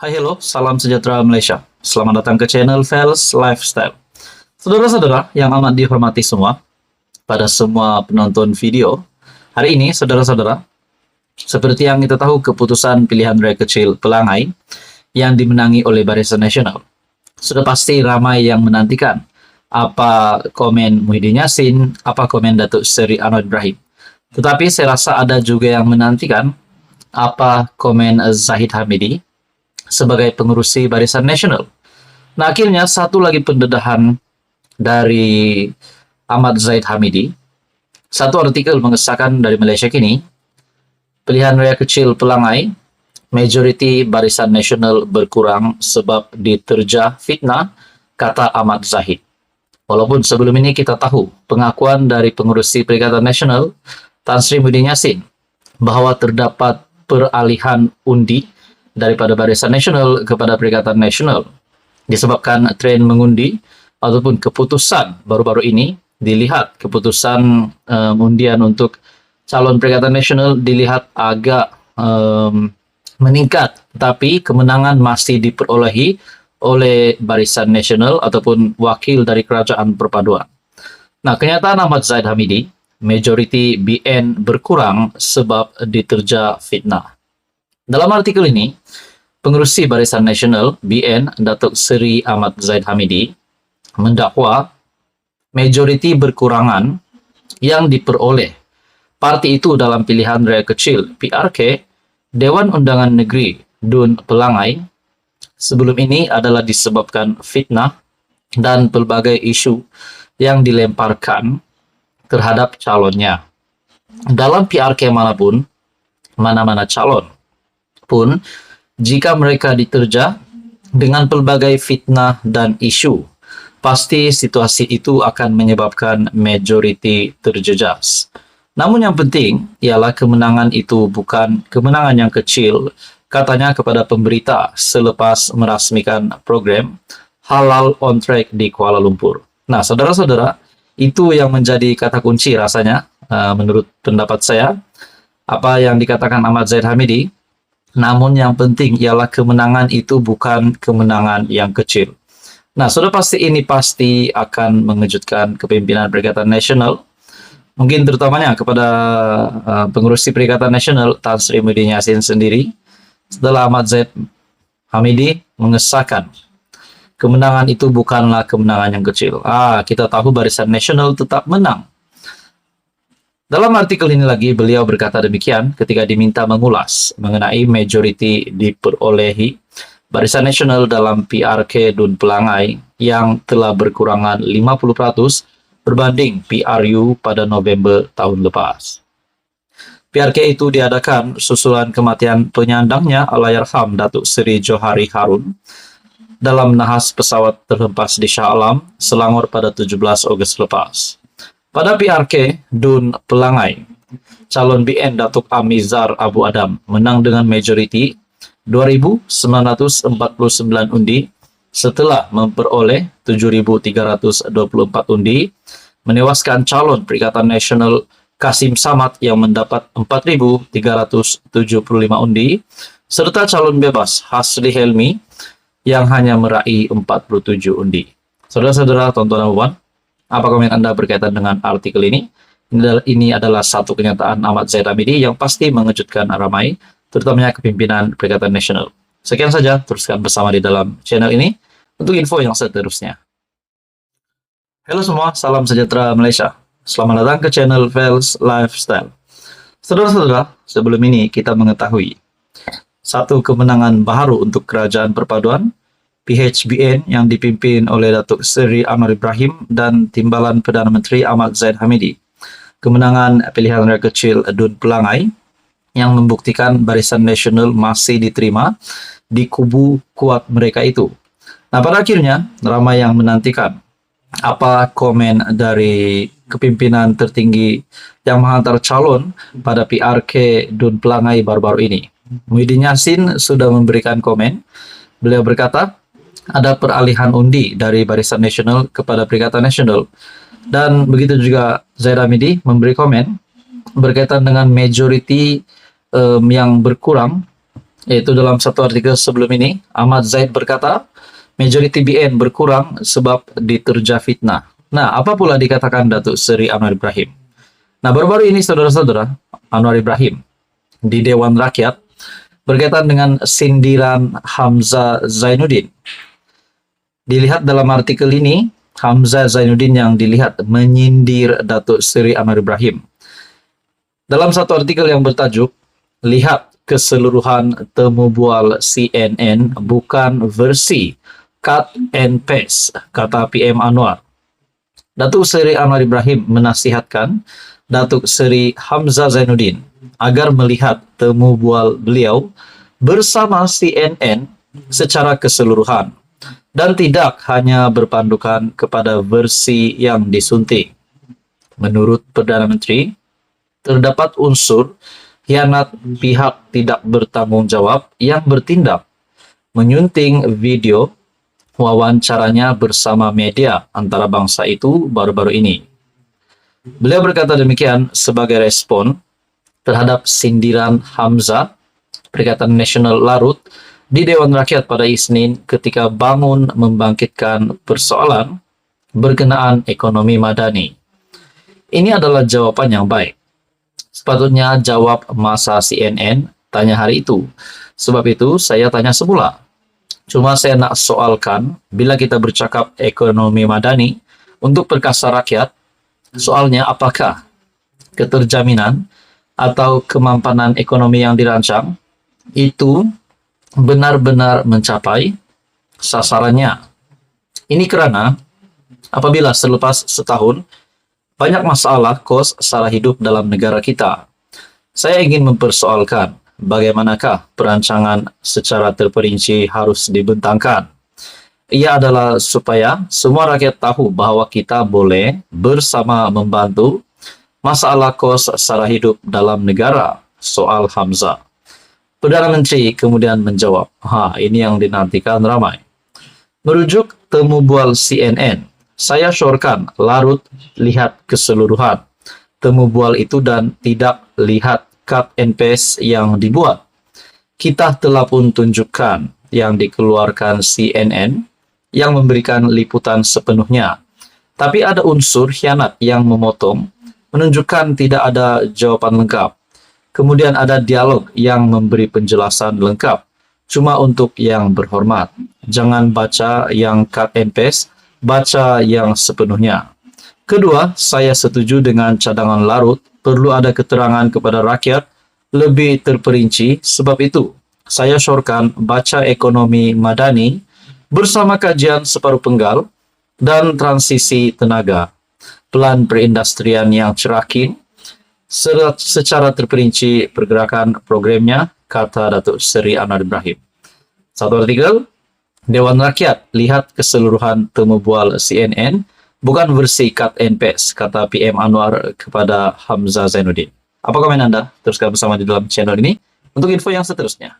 Hai hello, salam sejahtera Malaysia. Selamat datang ke channel Fels Lifestyle. Saudara-saudara yang amat dihormati semua, pada semua penonton video, hari ini saudara-saudara, seperti yang kita tahu keputusan pilihan raya kecil Pelangai yang dimenangi oleh Barisan Nasional. Sudah pasti ramai yang menantikan apa komen Muhyiddin Yassin, apa komen Datuk Seri Anwar Ibrahim. Tetapi saya rasa ada juga yang menantikan apa komen Zahid Hamidi sebagai pengurusi Barisan Nasional. Nah, akhirnya satu lagi pendedahan dari Ahmad Zahid Hamidi. Satu artikel mengesahkan dari Malaysia Kini, pilihan raya kecil Pelangai, majoriti Barisan Nasional berkurang sebab diterjah fitnah, kata Ahmad Zahid. Walaupun sebelum ini kita tahu pengakuan dari pengurusi Perikatan Nasional, Tan Sri Muhyiddin Yassin, bahwa terdapat peralihan undi daripada Barisan Nasional kepada Perikatan Nasional disebabkan tren mengundi ataupun keputusan baru-baru ini dilihat keputusan undian untuk calon Perikatan Nasional dilihat agak meningkat, tetapi kemenangan masih diperolehi oleh Barisan Nasional ataupun wakil dari Kerajaan Perpaduan. Nah, kenyataan Ahmad Zahid Hamidi, majoriti BN berkurang sebab diterjah fitnah. Dalam artikel ini, pengurusi Barisan Nasional BN Datuk Seri Ahmad Zahid Hamidi mendakwa majoriti berkurangan yang diperoleh parti itu dalam pilihan raya kecil PRK Dewan Undangan Negeri Dun Pelangai sebelum ini adalah disebabkan fitnah dan pelbagai isu yang dilemparkan terhadap calonnya. Dalam PRK manapun, mana-mana calon pun, jika mereka diterjah dengan pelbagai fitnah dan isu, pasti situasi itu akan menyebabkan majoriti terjejas. Namun yang penting ialah kemenangan itu bukan kemenangan yang kecil, katanya kepada pemberita selepas merasmikan program Halal on Track di Kuala Lumpur. Nah, saudara-saudara, itu yang menjadi kata kunci rasanya, menurut pendapat saya, apa yang dikatakan Ahmad Zahid Hamidi. Namun yang penting ialah kemenangan itu bukan kemenangan yang kecil. Nah, sudah pasti ini pasti akan mengejutkan kepimpinan Perikatan Nasional. Mungkin terutamanya kepada pengurusi Perikatan Nasional Tan Sri Muhyiddin Yassin sendiri. Setelah Ahmad Zahid Hamidi mengesahkan kemenangan itu bukanlah kemenangan yang kecil. Kita tahu Barisan Nasional tetap menang. Dalam artikel ini lagi, beliau berkata demikian ketika diminta mengulas mengenai majoriti diperolehi Barisan Nasional dalam PRK Dun Pelangai yang telah berkurangan 50% berbanding PRU pada November tahun lepas. PRK itu diadakan susulan kematian penyandangnya Allahyarham Datuk Seri Johari Harun dalam nahas pesawat terhempas di Shah Alam, Selangor pada 17 Ogos lepas. Pada PRK Dun Pelangai, calon BN Datuk Amizar Abu Adam menang dengan majoriti 2.949 undi setelah memperoleh 7.324 undi, menewaskan calon Perikatan Nasional Kasim Samad yang mendapat 4.375 undi, serta calon bebas Hasli Helmi yang hanya meraih 47 undi. Saudara-saudara, tontonan Puan, apa komen Anda berkaitan dengan artikel ini? Ini adalah satu kenyataan Ahmad Zahid Hamidi yang pasti mengejutkan ramai, terutamanya kepimpinan Perikatan Nasional. Sekian saja, teruskan bersama di dalam channel ini untuk info yang seterusnya. Halo semua, salam sejahtera Malaysia. Selamat datang ke channel Fels Lifestyle. Saudara-saudara, sebelum ini kita mengetahui satu kemenangan baru untuk Kerajaan Perpaduan, PHBN yang dipimpin oleh Datuk Seri Anwar Ibrahim dan Timbalan Perdana Menteri Ahmad Zahid Hamidi. Kemenangan pilihan raya kecil Dun Pelangai yang membuktikan Barisan Nasional masih diterima di kubu kuat mereka itu. Nah, pada akhirnya ramai yang menantikan apa komen dari kepimpinan tertinggi yang menghantar calon pada PRK Dun Pelangai baru-baru ini. Muhyiddin Yassin sudah memberikan komen. Beliau berkata, ada peralihan undi dari Barisan Nasional kepada Perikatan Nasional. Dan begitu juga Zahid Hamidi memberi komen berkaitan dengan majoriti yang berkurang Yaitu dalam satu artikel sebelum ini, Ahmad Zaid berkata, majority BN berkurang sebab diterja fitnah. Nah, apa pula dikatakan Datuk Seri Anwar Ibrahim? Nah, baru-baru ini saudara-saudara, Anwar Ibrahim di Dewan Rakyat berkaitan dengan sindiran Hamzah Zainuddin. Dilihat dalam artikel ini, Hamzah Zainuddin yang dilihat menyindir Datuk Seri Anwar Ibrahim. Dalam satu artikel yang bertajuk, lihat keseluruhan temu bual CNN bukan versi cut and paste, kata PM Anwar. Datuk Seri Anwar Ibrahim menasihatkan Datuk Seri Hamzah Zainuddin agar melihat temu bual beliau bersama CNN secara keseluruhan dan tidak hanya berpandukan kepada versi yang disunting. Menurut Perdana Menteri, terdapat unsur khianat pihak tidak bertanggung jawab yang bertindak menyunting video wawancaranya bersama media antarabangsa itu baru-baru ini. Beliau berkata demikian sebagai respon terhadap sindiran Hamzah, Perikatan Nasional Larut, di Dewan Rakyat pada Isnin ketika bangun membangkitkan persoalan berkenaan ekonomi madani. Ini adalah jawaban yang baik. Sepatutnya jawab masa CNN tanya hari itu. Sebab itu saya tanya semula. Cuma saya nak soalkan, bila kita bercakap ekonomi madani untuk perkasa rakyat, soalnya apakah keterjaminan atau kemampanan ekonomi yang dirancang itu benar-benar mencapai sasarannya. Ini karena apabila selepas setahun banyak masalah kos sara hidup dalam negara kita, saya ingin mempersoalkan bagaimanakah perancangan secara terperinci harus dibentangkan. Ia adalah supaya semua rakyat tahu bahwa kita boleh bersama membantu masalah kos sara hidup dalam negara. Soal Hamzah. Perdana Menteri kemudian menjawab, ini yang dinantikan ramai. Merujuk temu bual CNN, saya syorkan Larut lihat keseluruhan temu bual itu dan tidak lihat cut and paste yang dibuat. Kita telah pun tunjukkan yang dikeluarkan CNN yang memberikan liputan sepenuhnya. Tapi ada unsur khianat yang memotong, menunjukkan tidak ada jawaban lengkap. Kemudian ada dialog yang memberi penjelasan lengkap. Cuma untuk yang berhormat. Jangan baca yang cut and paste, baca yang sepenuhnya. Kedua, saya setuju dengan cadangan Larut, perlu ada keterangan kepada rakyat lebih terperinci. Sebab itu, saya syorkan baca ekonomi madani bersama kajian separuh penggal dan transisi tenaga, plan perindustrian yang cerakin, secara terperinci pergerakan programnya, kata Datuk Seri Anwar Ibrahim. Satu artikel, Dewan Rakyat lihat keseluruhan temu bual CNN, bukan versi cut and paste, kata PM Anwar kepada Hamzah Zainuddin. Apa komen Anda? Teruskan bersama di dalam channel ini untuk info yang seterusnya.